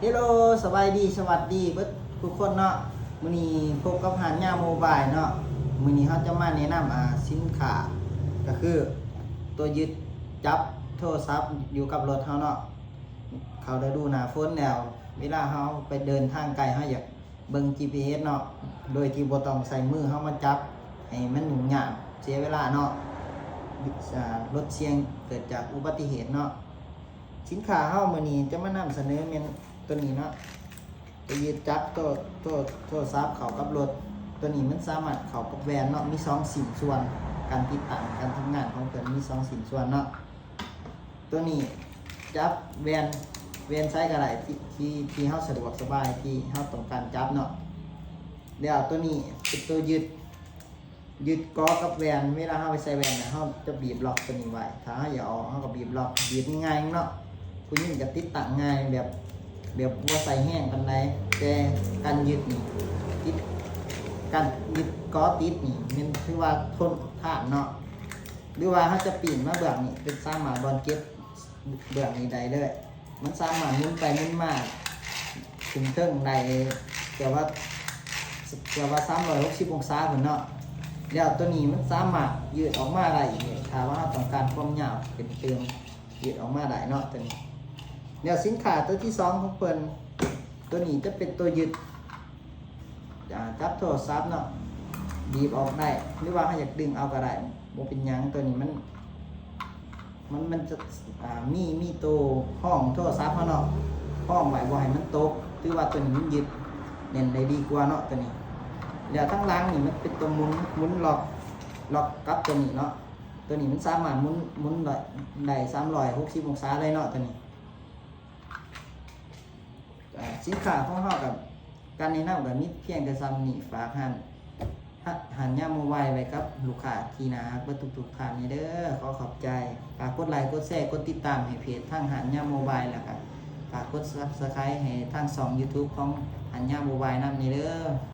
เฮลโลสบายดีสวัสดีเบิดทุกคนเนาะมื้อนี้พบกับหานยาโมบายเนาะมื้อนี้เฮาจะมาแนะนำสินค้าก็คือตัวยึดจับโทรศัพท์อยู่กับรถเฮาเนาะเขาได้ดูหน้าฝนแล้วเวลาเฮาไปเดินทางไกลเฮาอยากเบิ่ง GPS เนาะโดยที่บ่ต้องใส่มือเฮามาจับให้มันยุ่งยากเสียเวลาเนาะลดเสี่ยงเกิดจากอุบัติเหตุเนาะสินค้าเฮามื้อนี้จะมานำเสนอแม่นตัวนี้เนาะตัวยึดจับโทรศัพท์เข้ากับรถตัวนี้มันสามารถเข้ากับแวนเนาะมี2ชิ้นส่วนการติดตั้งการทำงานของเพิ่นมี2ชิ้นส่วนเนาะตัวนี้จับแวนใช้ก็ได้ที่เฮาสะดวกสบายที่เฮาต้องการจับเนาะแล้วตัวนี้เป็นตัวยึดก้อกับแวนเวลาเฮาไปใส่แวนน่ะเฮาจะบีบล็อกตัวนี้ไว้ถ้าเฮาอยากออกเฮาก็บีบล็อกบีบง่ายๆเนาะผู้หญิงก็ติดตั้งง่ายแบบบ่ใส่แห้งปานใดแต่การยึดนี่ติดการยึดก้อติดนี่มันถือว่าทนทานเนาะหรือว่าเฮาจะปีนมาเบื้องนี่เป็นสามารถบอลเก็บเบื้องนี้ได้เลยมันสามารถหมุนไปหมุนมาถึงเทิงได้แต่ว่า360องศาพุ่นเนาะแล้วตัวนี้มันสามารถยืดออกมาได้อีกถ้าว่าเราต้องการความยาวเป็นเติมยืดออกมาได้เนาะตัวนี้เดี๋ยวสินค้าตัวที่2ของเพิ่นตัวนี้จะเป็นตัวยึดจับโทรศัพท์เนาะบีบออกได้หรือว่าถ้าอยากดึงเอาก็ได้บ่เป็นหยังตัวนี้มันจะมีตัวห้องโทรศัพท์เฮาเนาะห้องไว้บ่ให้มันตกถือว่าตัวนี้มันยึดแน่นได้ดีกว่าเนาะตัวนี้แล้วทั้งหลังนี่มันเป็นตัวหมุนล็อกกับตัวนี้เนาะตัวนี้มันสามารถหมุนได้360องศาเลยเนาะตัวนี้สินค้าของเฮากับการแนะนำกับมีเพียงแต่ซ้ำนี่ฝากหันย่าโมบายไว้กับลูกค้าที่น่ารักเบิดทุกท่านนี่เด้อขอขอบใจฝากกดไลค์กดแชร์กดติดตามให้เพจทางหันย่าโมบายแล้วก็ฝากกด Subscribe ให้ทาง2 YouTube ของหันย่าโมบายนำนี่เด้อ